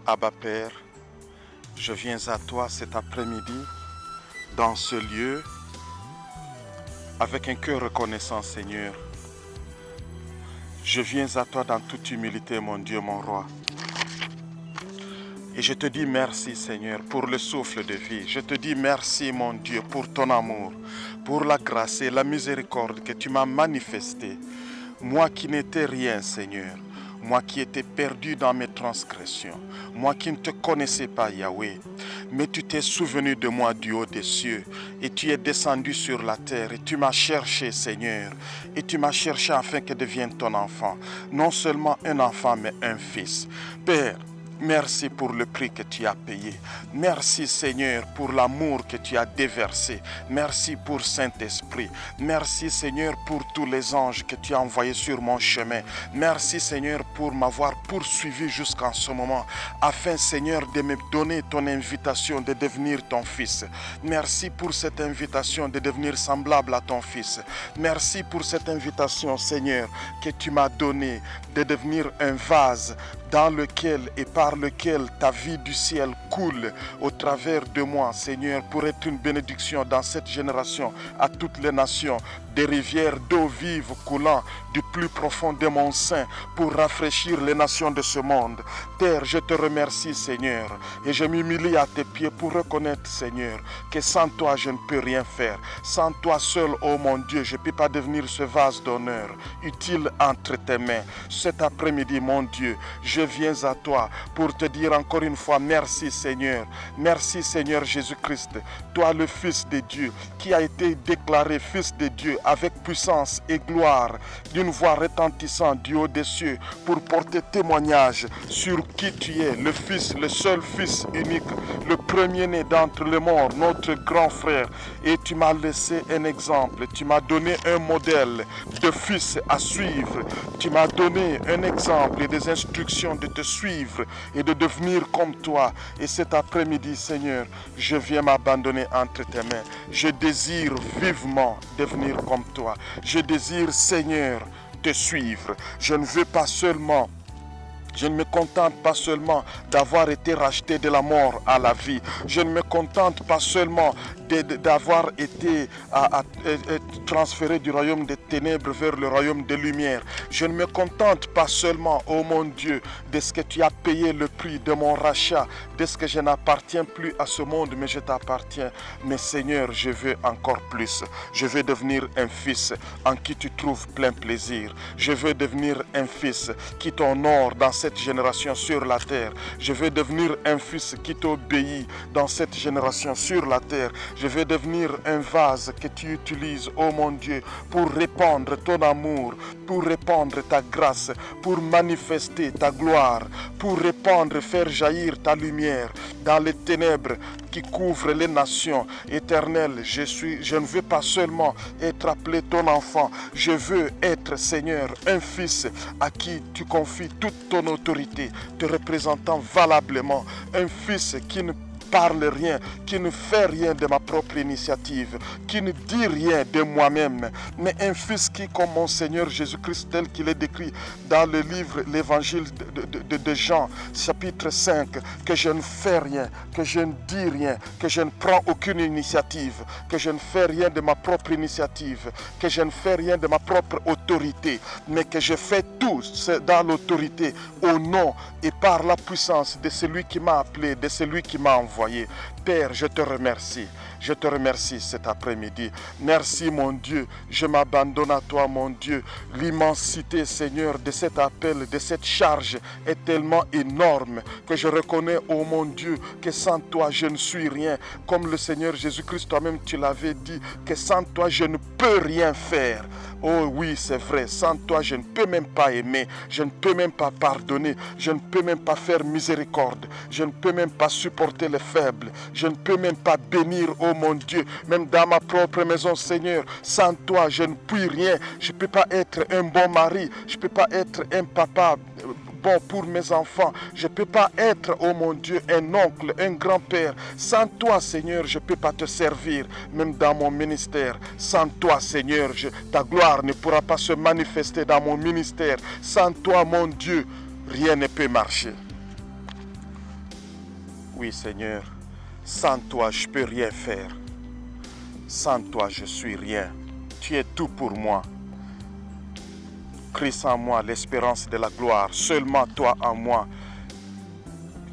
Abba Père, je viens à toi cet après-midi, dans ce lieu, avec un cœur reconnaissant, Seigneur. Je viens à toi dans toute humilité, mon Dieu, mon roi. Et je te dis merci, Seigneur, pour le souffle de vie. Je te dis merci, mon Dieu, pour ton amour, pour la grâce et la miséricorde que tu m'as manifestée. Moi qui n'étais rien, Seigneur. Moi qui étais perdu dans mes transgressions, moi qui ne te connaissais pas, Yahweh, mais tu t'es souvenu de moi du haut des cieux et tu es descendu sur la terre et tu m'as cherché, Seigneur, et tu m'as cherché afin que devienne ton enfant, non seulement un enfant mais un fils. Père, merci pour le prix que tu as payé. Merci, Seigneur, pour l'amour que tu as déversé. Merci pour Saint-Esprit. Merci, Seigneur, pour tous les anges que tu as envoyés sur mon chemin. Merci, Seigneur, pour m'avoir poursuivi jusqu'en ce moment, afin, Seigneur, de me donner ton invitation de devenir ton fils. Merci pour cette invitation de devenir semblable à ton fils. Merci pour cette invitation, Seigneur, que tu m'as donnée de devenir un vase dans lequel et par lequel ta vie du ciel coule au travers de moi, Seigneur, pour être une bénédiction dans cette génération à toutes les nations, des rivières d'eau vive coulant du plus profond de mon sein pour rafraîchir les nations de ce monde. Père, je te remercie, Seigneur, et je m'humilie à tes pieds pour reconnaître, Seigneur, que sans toi je ne peux rien faire. Sans toi seul, oh mon Dieu, je ne peux pas devenir ce vase d'honneur utile entre tes mains. Cet après-midi, mon Dieu, je viens à toi pour te dire encore une fois merci, Seigneur. Merci, Seigneur Jésus-Christ, toi le Fils de Dieu, qui a été déclaré Fils de Dieu avec puissance et gloire, d'une voix retentissante du haut des cieux, pour porter témoignage sur qui tu es, le Fils, le seul Fils unique, le premier-né d'entre les morts, notre grand frère. Et tu m'as laissé un exemple, tu m'as donné un modèle de fils à suivre. Tu m'as donné un exemple et des instructions de te suivre et de devenir comme toi. Et cet après-midi, Seigneur, je viens m'abandonner entre tes mains. Je désire vivement devenir comme toi. Je désire, Seigneur, te suivre. Je ne veux pas seulement... Je ne me contente pas seulement d'avoir été racheté de la mort à la vie. Je ne me contente pas seulement d'avoir été transféré du royaume des ténèbres vers le royaume des lumières. Je ne me contente pas seulement, oh mon Dieu, de ce que tu as payé le prix de mon rachat, de ce que je n'appartiens plus à ce monde, mais je t'appartiens. Mais Seigneur, je veux encore plus. Je veux devenir un fils en qui tu trouves plein plaisir. Je veux devenir un fils qui t'honore dans cette génération sur la terre. Je veux devenir un fils qui t'obéit dans cette génération sur la terre. Je veux devenir un vase que tu utilises, oh mon Dieu, pour répandre ton amour, pour répandre ta grâce, pour manifester ta gloire, pour répandre, faire jaillir ta lumière dans les ténèbres qui couvrent les nations. Éternel, je ne veux pas seulement être appelé ton enfant, je veux être, Seigneur, un fils à qui tu confies toute ton autorité, te représentant valablement, un fils qui ne parle rien, qui ne fait rien de ma propre initiative, qui ne dit rien de moi-même, mais un fils qui, comme mon Seigneur Jésus-Christ, tel qu'il est décrit dans le livre, l'évangile de Jean, chapitre 5, que je ne fais rien, que je ne dis rien, que je ne prends aucune initiative, que je ne fais rien de ma propre initiative, que je ne fais rien de ma propre autorité, mais que je fais tout dans l'autorité, au nom et par la puissance de celui qui m'a appelé, de celui qui m'a envoyé. Père, je te remercie. Je te remercie cet après-midi. Merci, mon Dieu. Je m'abandonne à toi, mon Dieu. L'immensité, Seigneur, de cet appel, de cette charge est tellement énorme que je reconnais, oh mon Dieu, que sans toi, je ne suis rien. Comme le Seigneur Jésus-Christ, toi-même, tu l'avais dit, que sans toi, je ne peux rien faire. Oh oui, c'est vrai. Sans toi, je ne peux même pas aimer. Je ne peux même pas pardonner. Je ne peux même pas faire miséricorde. Je ne peux même pas supporter les faibles. Je ne peux même pas bénir, oh mon Dieu, même dans ma propre maison, Seigneur. Sans toi, je ne puis rien. Je ne peux pas être un bon mari. Je ne peux pas être un papa bon pour mes enfants. Je ne peux pas être, oh mon Dieu, un oncle, un grand-père. Sans toi, Seigneur, je ne peux pas te servir, même dans mon ministère. Sans toi, Seigneur, ta gloire ne pourra pas se manifester dans mon ministère. Sans toi, mon Dieu, rien ne peut marcher. Oui, Seigneur, sans toi, je ne peux rien faire. Sans toi, je suis rien. Tu es tout pour moi. Christ en moi, l'espérance de la gloire. Seulement toi en moi,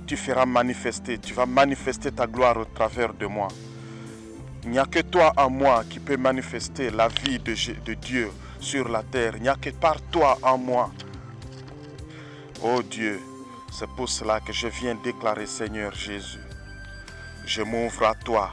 tu feras manifester, tu vas manifester ta gloire au travers de moi. Il n'y a que toi en moi qui peut manifester la vie de Dieu sur la terre. Il n'y a que par toi en moi. Oh Dieu, c'est pour cela que je viens déclarer, Seigneur Jésus, je m'ouvre à toi.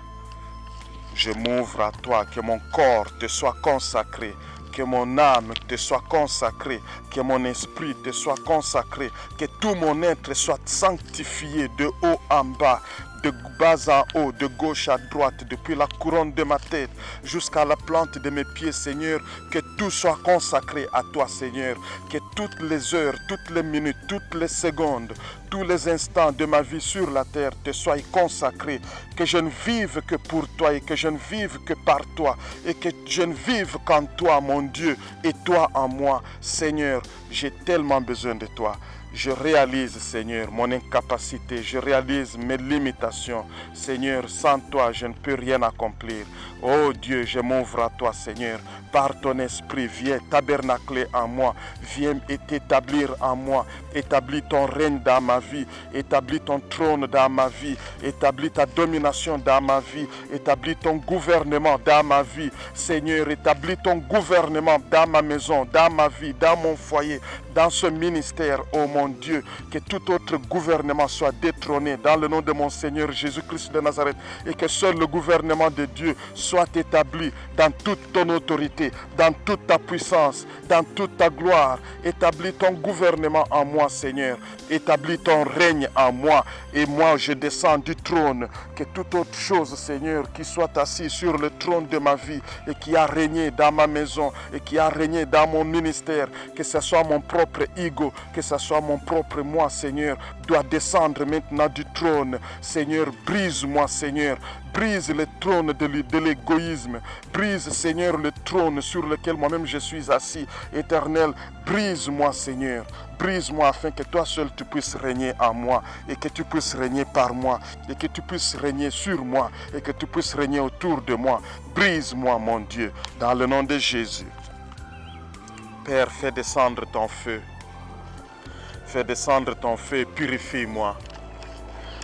Je m'ouvre à toi, que mon corps te soit consacré, que mon âme te soit consacrée, que mon esprit te soit consacré, que tout mon être soit sanctifié de haut en bas, de bas en haut, de gauche à droite, depuis la couronne de ma tête jusqu'à la plante de mes pieds, Seigneur, que tout soit consacré à toi, Seigneur, que toutes les heures, toutes les minutes, toutes les secondes, tous les instants de ma vie sur la terre te soient consacrés, que je ne vive que pour toi et que je ne vive que par toi et que je ne vive qu'en toi, mon Dieu, et toi en moi. Seigneur, j'ai tellement besoin de toi. Je réalise, Seigneur, mon incapacité, je réalise mes limitations. Seigneur, sans toi, je ne peux rien accomplir. Oh Dieu, je m'ouvre à toi, Seigneur. Par ton esprit, viens tabernacler en moi, viens t'établir en moi. Établis ton règne dans ma vie, établis ton trône dans ma vie, établis ta domination dans ma vie, établis ton gouvernement dans ma vie. Seigneur, établis ton gouvernement dans ma maison, dans ma vie, dans mon foyer, dans ce ministère, oh mon Dieu, que tout autre gouvernement soit détrôné dans le nom de mon Seigneur Jésus-Christ de Nazareth et que seul le gouvernement de Dieu soit établi dans toute ton autorité, dans toute ta puissance, dans toute ta gloire. Établis ton gouvernement en moi, Seigneur. Établis ton règne en moi et moi je descends du trône. Que toute autre chose, Seigneur, qui soit assis sur le trône de ma vie et qui a régné dans ma maison et qui a régné dans mon ministère, que ce soit mon propre ego, que ce soit mon propre moi, Seigneur, doit descendre maintenant du trône. Seigneur, brise-moi, Seigneur. Brise le trône de l'égoïsme. Brise, Seigneur, le trône sur lequel moi-même je suis assis. Éternel, brise-moi, Seigneur. Brise-moi afin que toi seul tu puisses régner en moi et que tu puisses régner par moi et que tu puisses régner sur moi et que tu puisses régner autour de moi. Brise-moi, mon Dieu, dans le nom de Jésus. Père, fais descendre ton feu. Fais descendre ton feu, purifie-moi.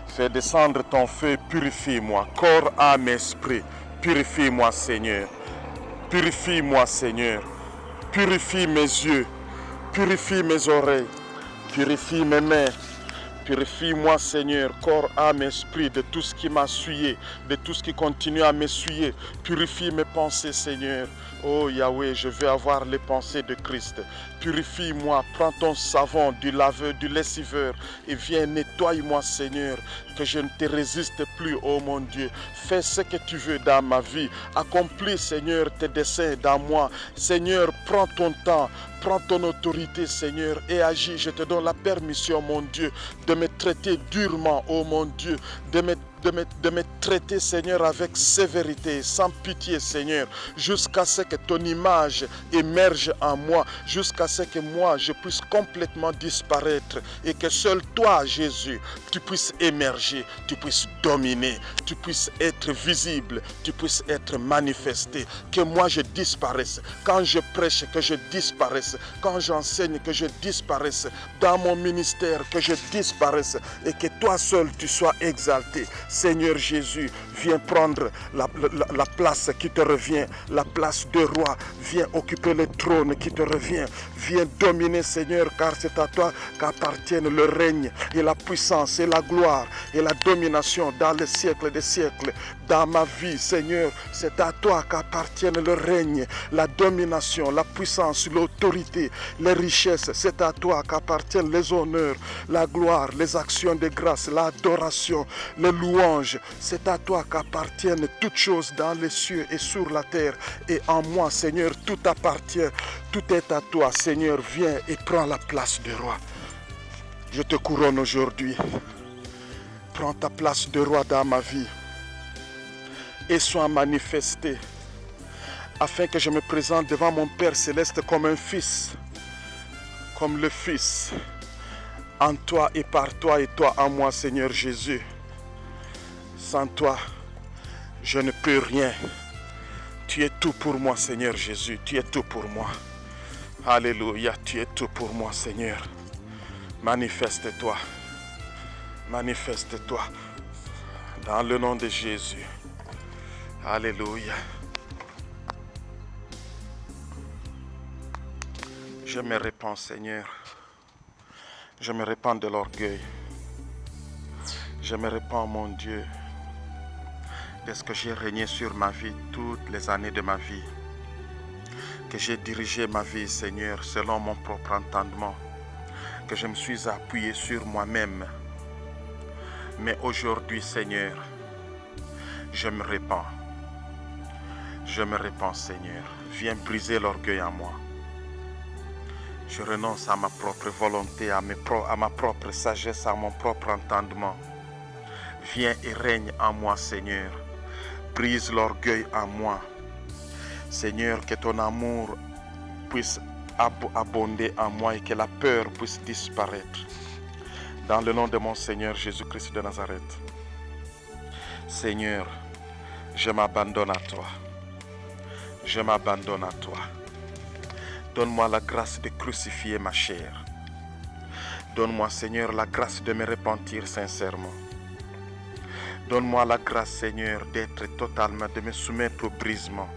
Fais descendre ton feu, purifie-moi. Corps, âme, esprit, purifie-moi, Seigneur. Purifie-moi, Seigneur. Purifie mes yeux. Purifie mes oreilles. Purifie mes mains. Purifie-moi, Seigneur, corps, âme, esprit, de tout ce qui m'a souillé, de tout ce qui continue à m'essuyer. Purifie mes pensées, Seigneur. Oh Yahweh, je veux avoir les pensées de Christ. Purifie-moi, prends ton savon du laveur, du lessiveur et viens nettoie-moi, Seigneur, que je ne te résiste plus, oh mon Dieu. Fais ce que tu veux dans ma vie. Accomplis, Seigneur, tes desseins dans moi. Seigneur, prends ton temps. Prends ton autorité, Seigneur, et agis. Je te donne la permission, mon Dieu, de me traiter durement, oh mon Dieu, de me traiter, Seigneur, avec sévérité, sans pitié, Seigneur, jusqu'à ce que ton image émerge en moi, jusqu'à ce que moi, je puisse complètement disparaître et que seul toi, Jésus, tu puisses émerger, tu puisses dominer, tu puisses être visible, tu puisses être manifesté, que moi je disparaisse. Quand je prêche, que je disparaisse. Quand j'enseigne, que je disparaisse. Dans mon ministère, que je disparaisse et que toi seul, tu sois exalté. Seigneur Jésus, viens prendre la place qui te revient, la place de roi. Viens occuper le trône qui te revient. Viens dominer, Seigneur, car c'est à toi qu'appartiennent le règne et la puissance et la gloire et la domination dans les siècles des siècles. Dans ma vie, Seigneur, c'est à toi qu'appartiennent le règne, la domination, la puissance, l'autorité, les richesses. C'est à toi qu'appartiennent les honneurs, la gloire, les actions de grâce, l'adoration, les louanges. C'est à toi qu'appartiennent toutes choses dans les cieux et sur la terre. Et en moi, Seigneur, tout appartient. Tout est à toi, Seigneur. Viens et prends la place de roi. Je te couronne aujourd'hui. Prends ta place de roi dans ma vie. Et sois manifesté, afin que je me présente devant mon Père Céleste comme un fils, comme le Fils, en toi et par toi et toi en moi, Seigneur Jésus. Sans toi, je ne peux rien. Tu es tout pour moi, Seigneur Jésus. Tu es tout pour moi. Alléluia, tu es tout pour moi, Seigneur. Manifeste-toi. Manifeste-toi. Dans le nom de Jésus. Alléluia. Je me répands, Seigneur. Je me répands de l'orgueil. Je me répands, mon Dieu, de ce que j'ai régné sur ma vie toutes les années de ma vie. Que j'ai dirigé ma vie, Seigneur, selon mon propre entendement. Que je me suis appuyé sur moi-même. Mais aujourd'hui, Seigneur, je me répands. Je me répands, Seigneur. Viens briser l'orgueil en moi. Je renonce à ma propre volonté, à ma propre sagesse, à mon propre entendement. Viens et règne en moi, Seigneur. Brise l'orgueil en moi. Seigneur, que ton amour puisse abonder en moi et que la peur puisse disparaître. Dans le nom de mon Seigneur Jésus-Christ de Nazareth. Seigneur, je m'abandonne à toi. Je m'abandonne à toi. Donne-moi la grâce de crucifier ma chair. Donne-moi, Seigneur, la grâce de me repentir sincèrement. Donne-moi la grâce, Seigneur, d'être totalement, de me soumettre au brisement.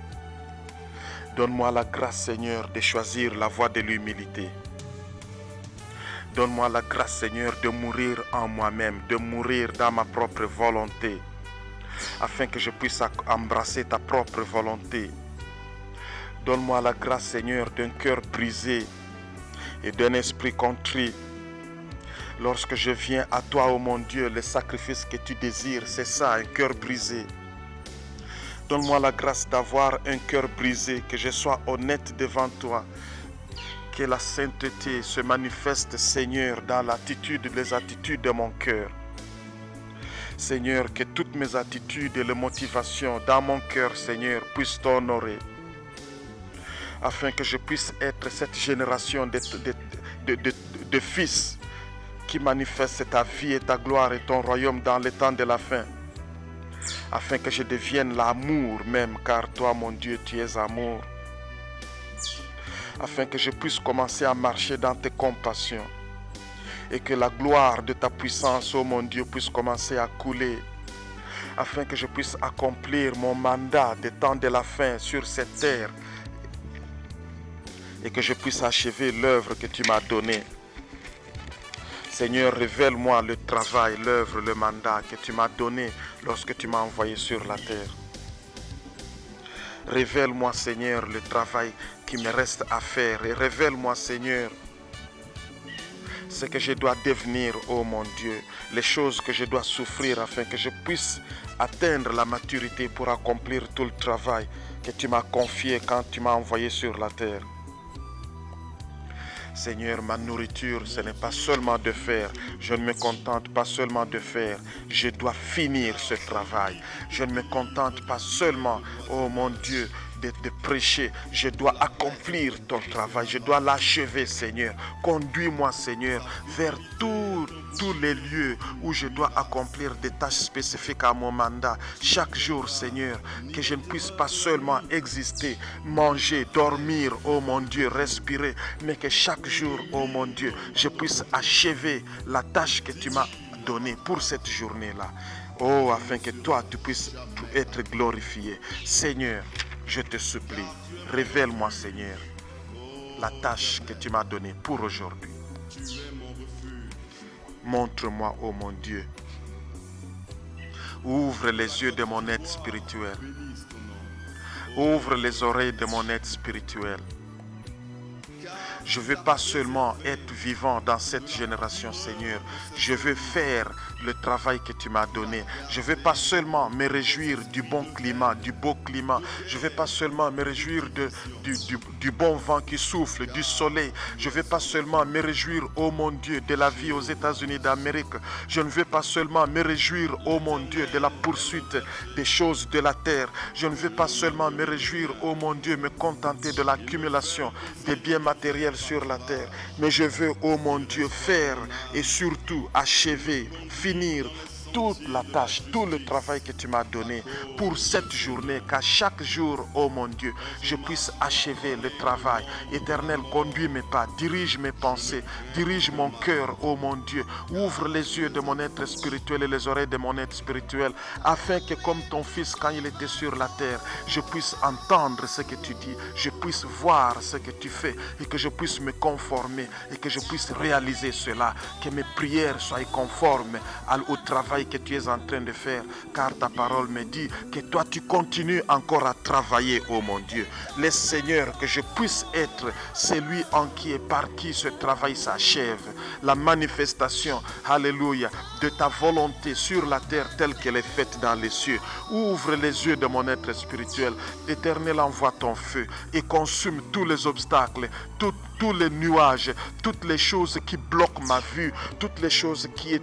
Donne-moi la grâce, Seigneur, de choisir la voie de l'humilité. Donne-moi la grâce, Seigneur, de mourir en moi-même, de mourir dans ma propre volonté, afin que je puisse embrasser ta propre volonté. Donne-moi la grâce, Seigneur, d'un cœur brisé et d'un esprit contrit. Lorsque je viens à toi, ô mon Dieu, le sacrifice que tu désires, c'est ça, un cœur brisé. Donne-moi la grâce d'avoir un cœur brisé, que je sois honnête devant toi. Que la sainteté se manifeste, Seigneur, dans l'attitude, les attitudes de mon cœur. Seigneur, que toutes mes attitudes et les motivations dans mon cœur, Seigneur, puissent t'honorer. Afin que je puisse être cette génération de fils qui manifestent ta vie et ta gloire et ton royaume dans les temps de la fin. Afin que je devienne l'amour même, car toi, mon Dieu, tu es amour. Afin que je puisse commencer à marcher dans tes compassions. Et que la gloire de ta puissance, ô mon Dieu, puisse commencer à couler. Afin que je puisse accomplir mon mandat des temps de la fin sur cette terre. Et que je puisse achever l'œuvre que tu m'as donnée. Seigneur, révèle-moi le travail, l'œuvre, le mandat que tu m'as donné lorsque tu m'as envoyé sur la terre. Révèle-moi, Seigneur, le travail qui me reste à faire. Et révèle-moi, Seigneur, ce que je dois devenir, ô mon Dieu, les choses que je dois souffrir afin que je puisse atteindre la maturité pour accomplir tout le travail que tu m'as confié quand tu m'as envoyé sur la terre. Seigneur, ma nourriture, ce n'est pas seulement de faire. Je ne me contente pas seulement de faire. Je dois finir ce travail. Je ne me contente pas seulement, oh mon Dieu, de prêcher. Je dois accomplir ton travail. Je dois l'achever, Seigneur. Conduis-moi, Seigneur, vers tous les lieux où je dois accomplir des tâches spécifiques à mon mandat. Chaque jour, Seigneur, que je ne puisse pas seulement exister, manger, dormir, oh mon Dieu, respirer, mais que chaque jour, oh mon Dieu, je puisse achever la tâche que tu m'as donnée pour cette journée-là. Oh, afin que toi, tu puisses être glorifié. Seigneur, je te supplie, révèle-moi, Seigneur, la tâche que tu m'as donnée pour aujourd'hui. Montre-moi, oh mon Dieu. Ouvre les yeux de mon être spirituel. Ouvre les oreilles de mon être spirituel. Je ne veux pas seulement être vivant dans cette génération, Seigneur. Je veux faire le travail que tu m'as donné. Je ne veux pas seulement me réjouir du bon climat, du beau climat. Je ne veux pas seulement me réjouir du bon vent qui souffle, du soleil. Je ne veux pas seulement me réjouir, oh mon Dieu, de la vie aux États-Unis d'Amérique. Je ne veux pas seulement me réjouir, oh mon Dieu, de la poursuite des choses de la terre. Je ne veux pas seulement me réjouir, oh mon Dieu, me contenter de l'accumulation des biens matériels sur la terre, mais je veux, oh mon Dieu, faire et surtout achever, finir toute la tâche, tout le travail que tu m'as donné pour cette journée, qu'à chaque jour, oh mon Dieu, je puisse achever le travail. Éternel, conduis mes pas, dirige mes pensées, dirige mon cœur, oh mon Dieu. Ouvre les yeux de mon être spirituel et les oreilles de mon être spirituel, afin que comme ton Fils, quand il était sur la terre, je puisse entendre ce que tu dis, je puisse voir ce que tu fais et que je puisse me conformer et que je puisse réaliser cela, que mes prières soient conformes au travail que tu es en train de faire, car ta parole me dit que toi tu continues encore à travailler, oh mon Dieu. Laisse Seigneur que je puisse être celui en qui et par qui ce travail s'achève, la manifestation, alléluia, de ta volonté sur la terre telle qu'elle est faite dans les cieux. Ouvre les yeux de mon être spirituel. Éternel, envoie ton feu et consume tous les obstacles, tous les nuages, toutes les choses qui bloquent ma vue, toutes les choses qui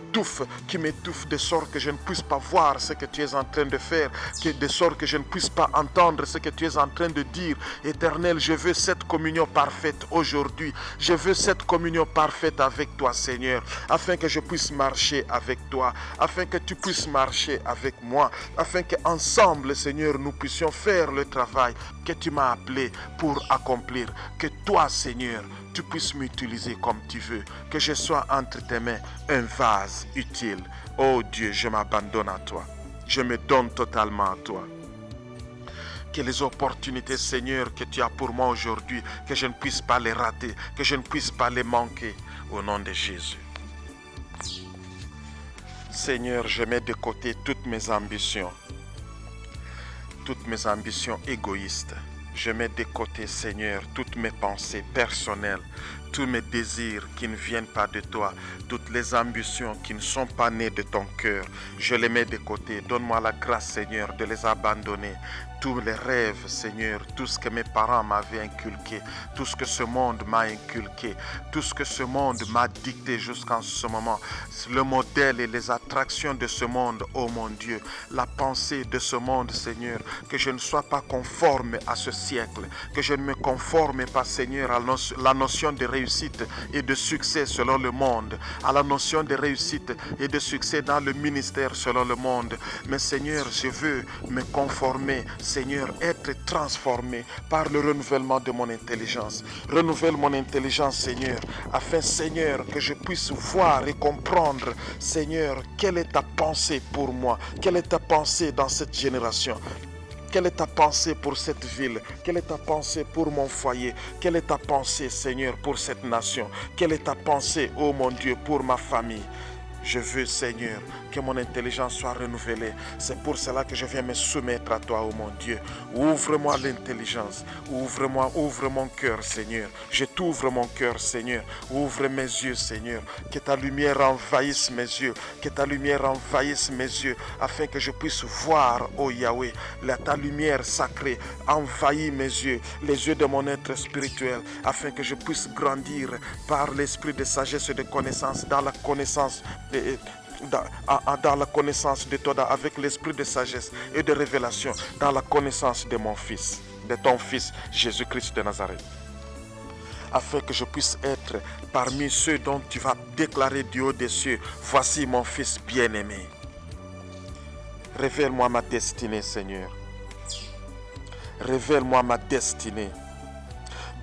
m'étouffent de sorte que je ne puisse pas voir ce que tu es en train de faire, de sorte que je ne puisse pas entendre ce que tu es en train de dire. Éternel, je veux cette communion parfaite aujourd'hui. Je veux cette communion parfaite avec toi, Seigneur, afin que je puisse marcher avec toi, afin que tu puisses marcher avec moi, afin qu'ensemble, Seigneur, nous puissions faire le travail que tu m'as appelé pour accomplir. Que toi, Seigneur, tu puisses m'utiliser comme tu veux, que je sois entre tes mains un vase utile. Oh Dieu, je m'abandonne à toi, je me donne totalement à toi. Que les opportunités, Seigneur, que tu as pour moi aujourd'hui, que je ne puisse pas les rater, que je ne puisse pas les manquer, au nom de Jésus. Seigneur, je mets de côté toutes mes ambitions égoïstes. Je mets de côté, Seigneur, toutes mes pensées personnelles, tous mes désirs qui ne viennent pas de toi, toutes les ambitions qui ne sont pas nées de ton cœur. Je les mets de côté. Donne-moi la grâce, Seigneur, de les abandonner. Tous les rêves, Seigneur, tout ce que mes parents m'avaient inculqué, tout ce que ce monde m'a inculqué, tout ce que ce monde m'a dicté jusqu'en ce moment, le modèle et les attractions de ce monde, oh mon Dieu, la pensée de ce monde, Seigneur, que je ne sois pas conforme à ce siècle, que je ne me conforme pas, Seigneur, à la notion de réussite et de succès selon le monde, à la notion de réussite et de succès dans le ministère selon le monde. Mais Seigneur, je veux me conformer, Seigneur, être transformé par le renouvellement de mon intelligence. Renouvelle mon intelligence, Seigneur, afin, Seigneur, que je puisse voir et comprendre, Seigneur, quelle est ta pensée pour moi, quelle est ta pensée dans cette génération. Quelle est ta pensée pour cette ville? Quelle est ta pensée pour mon foyer? Quelle est ta pensée, Seigneur, pour cette nation? Quelle est ta pensée, oh mon Dieu, pour ma famille? Je veux, Seigneur, que mon intelligence soit renouvelée. C'est pour cela que je viens me soumettre à toi, oh mon Dieu. Ouvre-moi l'intelligence. Ouvre mon cœur, Seigneur. Je t'ouvre mon cœur, Seigneur. Ouvre mes yeux, Seigneur. Que ta lumière envahisse mes yeux. Que ta lumière envahisse mes yeux, afin que je puisse voir, oh Yahweh, ta lumière sacrée envahit mes yeux, les yeux de mon être spirituel, afin que je puisse grandir par l'esprit de sagesse et de connaissance, dans la connaissance dans la connaissance de toi, avec l'esprit de sagesse et de révélation, dans la connaissance de mon Fils, de ton Fils, Jésus-Christ de Nazareth, afin que je puisse être parmi ceux dont tu vas déclarer du haut des cieux: voici mon Fils bien-aimé. Révèle-moi ma destinée, Seigneur. Révèle-moi ma destinée.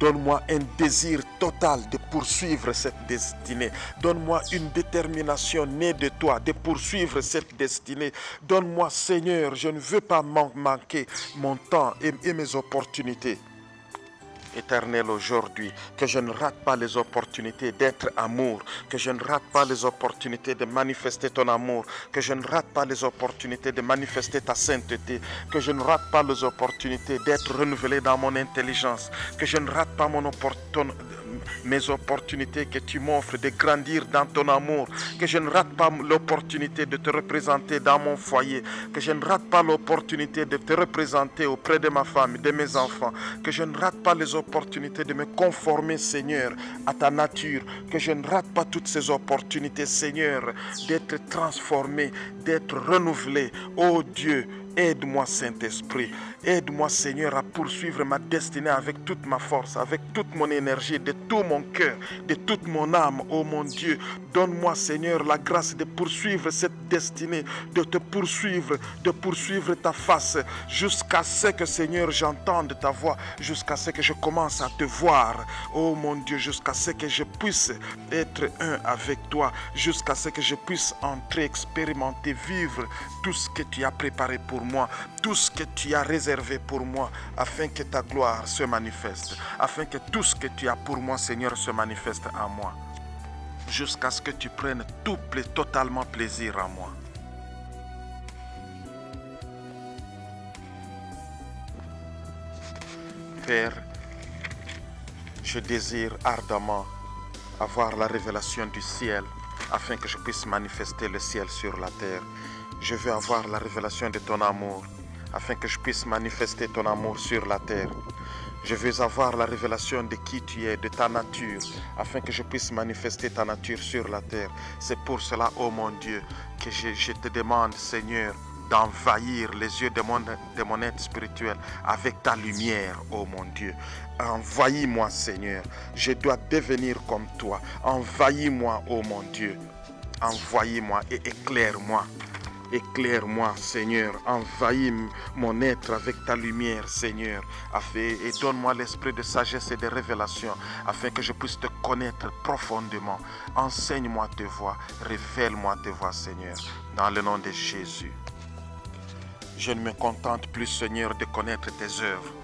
Donne-moi un désir total de poursuivre cette destinée. Donne-moi une détermination née de toi de poursuivre cette destinée. Donne-moi, Seigneur, je ne veux pas manquer mon temps et mes opportunités. Éternel, aujourd'hui, que je ne rate pas les opportunités d'être amour, que je ne rate pas les opportunités de manifester ton amour, que je ne rate pas les opportunités de manifester ta sainteté, que je ne rate pas les opportunités d'être renouvelé dans mon intelligence, que je ne rate pas mes opportunités que tu m'offres de grandir dans ton amour, que je ne rate pas l'opportunité de te représenter dans mon foyer, que je ne rate pas l'opportunité de te représenter auprès de ma femme, de mes enfants, que je ne rate pas les opportunités de me conformer, Seigneur, à ta nature, que je ne rate pas toutes ces opportunités, Seigneur, d'être transformé, d'être renouvelé. Oh Dieu, Aide-moi, Saint-Esprit. Aide-moi, Seigneur, à poursuivre ma destinée avec toute ma force, avec toute mon énergie, de tout mon cœur, de toute mon âme, oh mon Dieu. Donne-moi, Seigneur, la grâce de poursuivre cette destinée, de te poursuivre, de poursuivre ta face, jusqu'à ce que, Seigneur, j'entende ta voix, jusqu'à ce que je commence à te voir, oh mon Dieu, jusqu'à ce que je puisse être un avec toi, jusqu'à ce que je puisse entrer, expérimenter, vivre tout ce que tu as préparé pour moi, tout ce que tu as réservé pour moi, afin que ta gloire se manifeste, afin que tout ce que tu as pour moi, Seigneur, se manifeste en moi, jusqu'à ce que tu prennes totalement plaisir en moi. Père, je désire ardemment avoir la révélation du ciel, afin que je puisse manifester le ciel sur la terre. Je veux avoir la révélation de ton amour, afin que je puisse manifester ton amour sur la terre. Je veux avoir la révélation de qui tu es, de ta nature, afin que je puisse manifester ta nature sur la terre. C'est pour cela, oh mon Dieu, que je te demande, Seigneur, d'envahir les yeux de mon être spirituel avec ta lumière, oh mon Dieu. Envahis-moi, Seigneur. Je dois devenir comme toi. Envahis-moi, oh mon Dieu. Envahis-moi et éclaire-moi. Éclaire-moi, Seigneur. Envahis mon être avec ta lumière, Seigneur. Et donne-moi l'esprit de sagesse et de révélation, afin que je puisse te connaître profondément. Enseigne-moi tes voies. Révèle-moi tes voies, Seigneur. Dans le nom de Jésus. Je ne me contente plus, Seigneur, de connaître tes œuvres.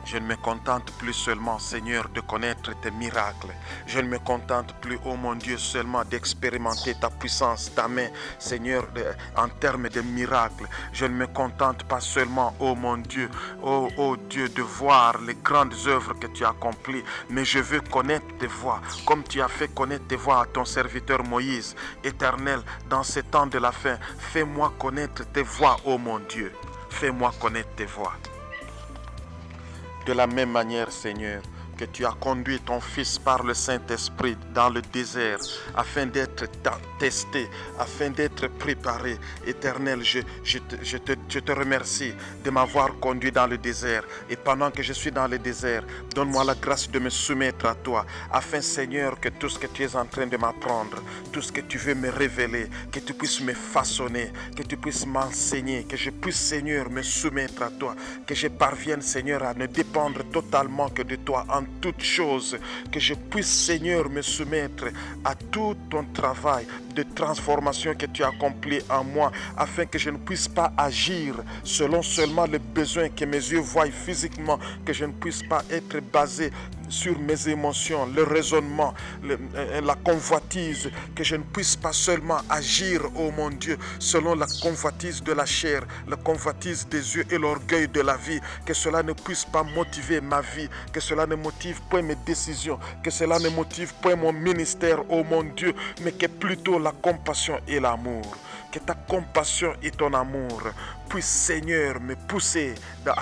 Je ne me contente plus seulement, Seigneur, de connaître tes miracles. Je ne me contente plus, oh mon Dieu, seulement d'expérimenter ta puissance, ta main, Seigneur, en termes de miracles. Je ne me contente pas seulement, oh mon Dieu, oh Dieu, de voir les grandes œuvres que tu as accomplies, mais je veux connaître tes voies, comme tu as fait connaître tes voies à ton serviteur Moïse. Éternel, dans ces temps de la fin, fais-moi connaître tes voies, oh mon Dieu. Fais-moi connaître tes voies. De la même manière, Seigneur, que tu as conduit ton Fils par le Saint-Esprit dans le désert, afin d'être testé, afin d'être préparé. Éternel, je te remercie de m'avoir conduit dans le désert. Et pendant que je suis dans le désert, donne-moi la grâce de me soumettre à toi, afin, Seigneur, que tout ce que tu es en train de m'apprendre, tout ce que tu veux me révéler, que tu puisses me façonner, que tu puisses m'enseigner, que je puisse, Seigneur, me soumettre à toi, que je parvienne, Seigneur, à ne dépendre totalement que de toi en toutes choses, que je puisse, Seigneur, me soumettre à tout ton travail de transformation que tu as accompli en moi, afin que je ne puisse pas agir selon seulement les besoins que mes yeux voient physiquement, que je ne puisse pas être basé sur mes émotions, le raisonnement, la convoitise, que je ne puisse pas seulement agir, oh mon Dieu, selon la convoitise de la chair, la convoitise des yeux et l'orgueil de la vie, que cela ne puisse pas motiver ma vie, que cela ne motive point mes décisions, que cela ne motive point mon ministère, oh mon Dieu, mais que plutôt la compassion et l'amour. Que ta compassion et ton amour puissent, Seigneur, me pousser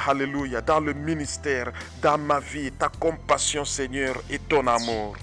alléluia, dans le ministère, dans ma vie. Ta compassion, Seigneur, et ton amour.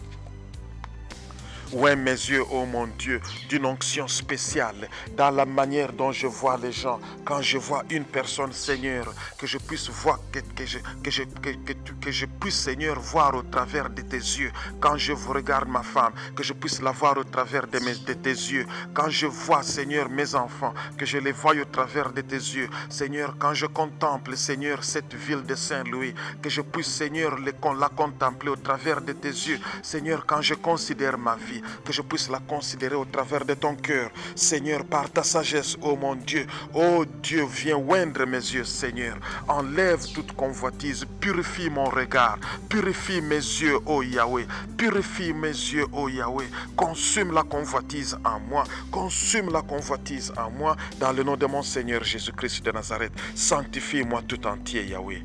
Ouais, mes yeux, oh mon Dieu, d'une onction spéciale dans la manière dont je vois les gens. Quand je vois une personne, Seigneur, que je puisse voir, que je puisse, Seigneur, voir au travers de tes yeux. Quand je regarde ma femme, que je puisse la voir au travers de tes yeux. Quand je vois, Seigneur, mes enfants, que je les voie au travers de tes yeux. Seigneur, quand je contemple, Seigneur, cette ville de Saint-Louis, que je puisse, Seigneur, la contempler au travers de tes yeux. Seigneur, quand je considère ma vie, que je puisse la considérer au travers de ton cœur. Seigneur, par ta sagesse, oh mon Dieu, oh Dieu, viens oindre mes yeux, Seigneur. Enlève toute convoitise, purifie mon regard, purifie mes yeux, oh Yahweh, purifie mes yeux, oh Yahweh. Consume la convoitise en moi, consume la convoitise en moi, dans le nom de mon Seigneur Jésus-Christ de Nazareth. Sanctifie-moi tout entier, Yahweh.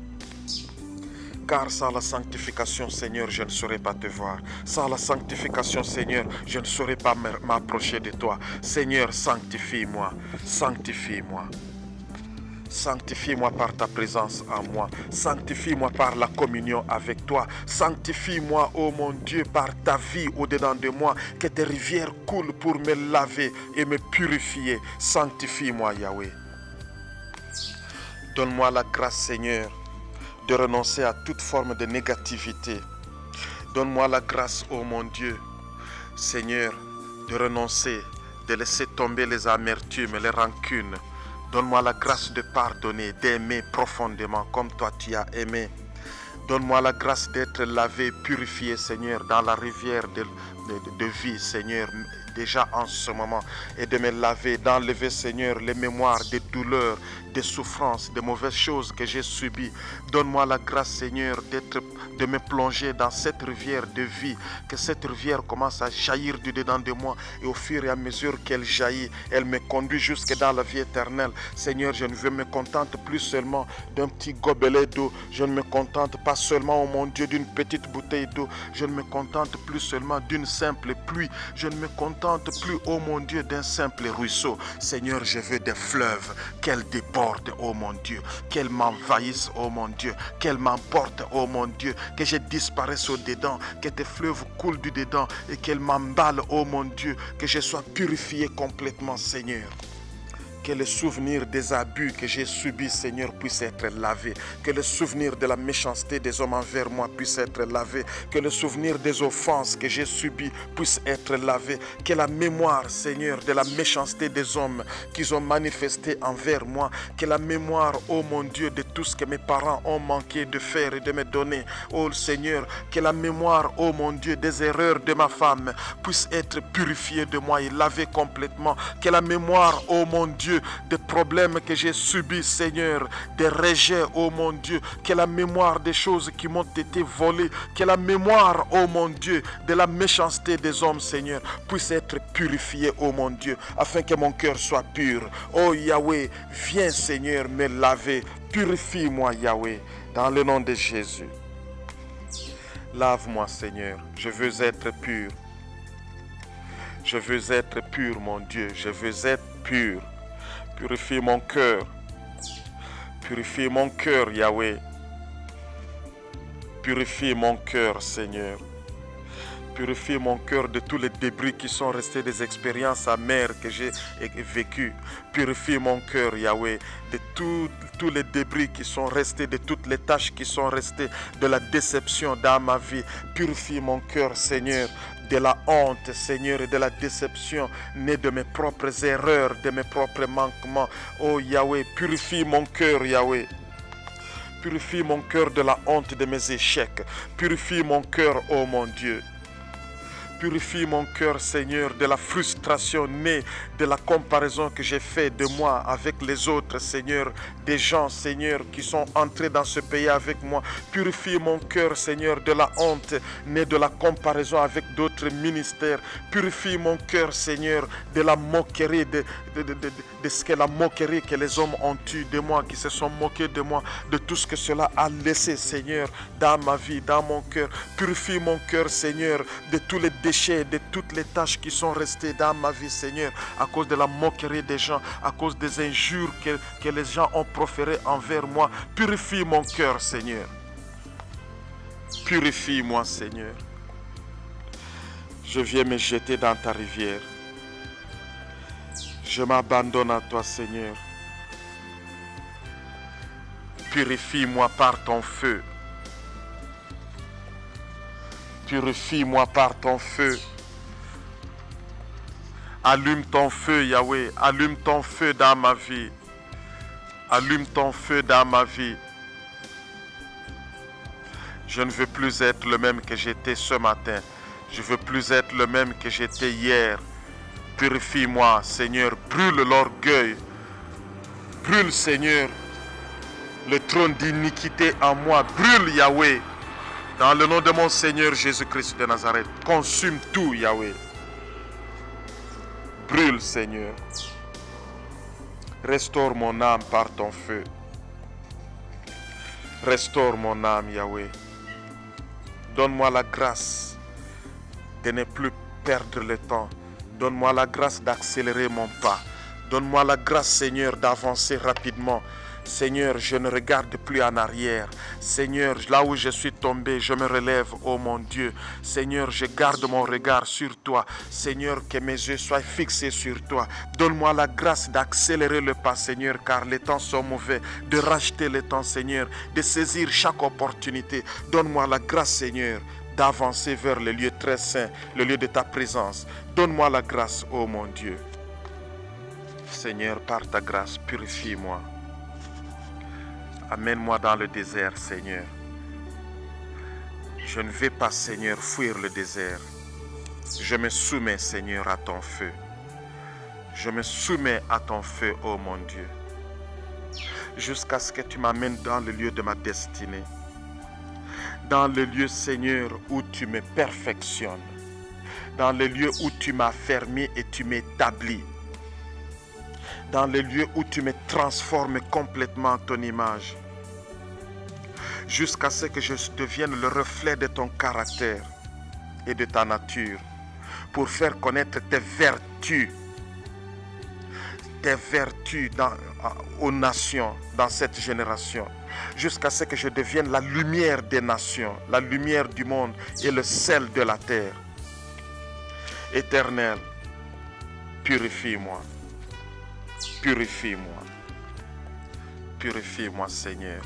Car sans la sanctification, Seigneur, je ne saurais pas te voir. Sans la sanctification, Seigneur, je ne saurais pas m'approcher de toi. Seigneur, sanctifie-moi, sanctifie-moi. Sanctifie-moi par ta présence en moi. Sanctifie-moi par la communion avec toi. Sanctifie-moi, oh mon Dieu, par ta vie au-dedans de moi. Que tes rivières coulent pour me laver et me purifier. Sanctifie-moi, Yahweh. Donne-moi la grâce, Seigneur, de renoncer à toute forme de négativité. Donne-moi la grâce, ô mon Dieu, Seigneur, de renoncer, de laisser tomber les amertumes, les rancunes. Donne-moi la grâce de pardonner, d'aimer profondément comme toi tu as aimé. Donne-moi la grâce d'être lavé, purifié, Seigneur, dans la rivière de vie, Seigneur, déjà en ce moment, et de me laver, d'enlever, Seigneur, les mémoires des douleurs, des souffrances, des mauvaises choses que j'ai subies. Donne-moi la grâce, Seigneur, de me plonger dans cette rivière de vie, que cette rivière commence à jaillir du dedans de moi, et au fur et à mesure qu'elle jaillit, elle me conduit jusque dans la vie éternelle. Seigneur, je ne me contente plus seulement d'un petit gobelet d'eau, je ne me contente pas seulement, oh mon Dieu, d'une petite bouteille d'eau, je ne me contente plus seulement d'une simple pluie, je ne me contente plus, oh mon Dieu, d'un simple ruisseau. Seigneur, je veux des fleuves, qu'elles débordent, oh mon Dieu, qu'elles m'envahissent, oh mon Dieu, qu'elles m'emportent, oh mon Dieu, que je disparaisse au-dedans, que tes fleuves coulent du dedans et qu'elles m'emballent, oh mon Dieu, que je sois purifié complètement, Seigneur. Que le souvenir des abus que j'ai subis, Seigneur, puisse être lavé. Que le souvenir de la méchanceté des hommes envers moi puisse être lavé. Que le souvenir des offenses que j'ai subies puisse être lavé. Que la mémoire, Seigneur, de la méchanceté des hommes qu'ils ont manifesté envers moi, que la mémoire, oh mon Dieu, de tout ce que mes parents ont manqué de faire et de me donner, oh Seigneur, que la mémoire, oh mon Dieu, des erreurs de ma femme puisse être purifiée de moi et lavée complètement. Que la mémoire, oh mon Dieu, des problèmes que j'ai subis, Seigneur, des rejets, oh mon Dieu, que la mémoire des choses qui m'ont été volées, que la mémoire, oh mon Dieu, de la méchanceté des hommes, Seigneur, puisse être purifiée, oh mon Dieu, afin que mon cœur soit pur. Oh Yahweh, viens, Seigneur, me laver, purifie-moi, Yahweh, dans le nom de Jésus. Lave-moi, Seigneur, je veux être pur. Je veux être pur, mon Dieu, je veux être pur. Purifie mon cœur. Purifie mon cœur, Yahweh. Purifie mon cœur, Seigneur. Purifie mon cœur de tous les débris qui sont restés des expériences amères que j'ai vécues. Purifie mon cœur, Yahweh, de tous les débris qui sont restés, de toutes les tâches qui sont restées, de la déception dans ma vie. Purifie mon cœur, Seigneur, de la honte, Seigneur, et de la déception née de mes propres erreurs, de mes propres manquements. Oh Yahweh, purifie mon cœur, Yahweh. Purifie mon cœur de la honte de mes échecs. Purifie mon cœur, oh mon Dieu. Purifie mon cœur, Seigneur, de la frustration née de la comparaison que j'ai faite de moi avec les autres, Seigneur, des gens, Seigneur, qui sont entrés dans ce pays avec moi. Purifie mon cœur, Seigneur, de la honte née de la comparaison avec d'autres ministères. Purifie mon cœur, Seigneur, de la moquerie, de ce que la moquerie que les hommes ont eue de moi, qui se sont moqués de moi, de tout ce que cela a laissé, Seigneur, dans ma vie, dans mon cœur. Purifie mon cœur, Seigneur, de tous les déchets, de toutes les tâches qui sont restées dans ma vie, Seigneur, à cause de la moquerie des gens, à cause des injures que les gens ont proférées envers moi. Purifie mon cœur, Seigneur. Purifie-moi, Seigneur. Je viens me jeter dans ta rivière. Je m'abandonne à toi, Seigneur. Purifie-moi par ton feu. Purifie-moi par ton feu. Allume ton feu, Yahweh. Allume ton feu dans ma vie. Allume ton feu dans ma vie. Je ne veux plus être le même que j'étais ce matin. Je ne veux plus être le même que j'étais hier. Purifie-moi, Seigneur. Brûle l'orgueil. Brûle, Seigneur, le trône d'iniquité en moi. Brûle, Yahweh. Dans le nom de mon Seigneur Jésus-Christ de Nazareth. Consume tout, Yahweh. Brûle, Seigneur. Restaure mon âme par ton feu. Restaure mon âme, Yahweh. Donne-moi la grâce de ne plus perdre le temps. Donne-moi la grâce d'accélérer mon pas. Donne-moi la grâce, Seigneur, d'avancer rapidement. Seigneur, je ne regarde plus en arrière. Seigneur, là où je suis tombé, je me relève, oh mon Dieu. Seigneur, je garde mon regard sur toi. Seigneur, que mes yeux soient fixés sur toi. Donne-moi la grâce d'accélérer le pas, Seigneur, car les temps sont mauvais. De racheter les temps, Seigneur. De saisir chaque opportunité. Donne-moi la grâce, Seigneur, d'avancer vers le lieu très saint, le lieu de ta présence. Donne-moi la grâce, oh mon Dieu. Seigneur, par ta grâce, purifie-moi. Amène-moi dans le désert, Seigneur. Je ne vais pas, Seigneur, fuir le désert. Je me soumets, Seigneur, à ton feu. Je me soumets à ton feu, oh mon Dieu. Jusqu'à ce que tu m'amènes dans le lieu de ma destinée. Dans le lieu, Seigneur, où tu me perfectionnes. Dans le lieu où tu m'as fermé et tu m'établis. Dans le lieu où tu me transformes complètement en ton image. Jusqu'à ce que je devienne le reflet de ton caractère et de ta nature. Pour faire connaître tes vertus aux nations dans cette génération. Jusqu'à ce que je devienne la lumière des nations, la lumière du monde et le sel de la terre. Éternel, purifie-moi. Purifie-moi. Purifie-moi, Seigneur.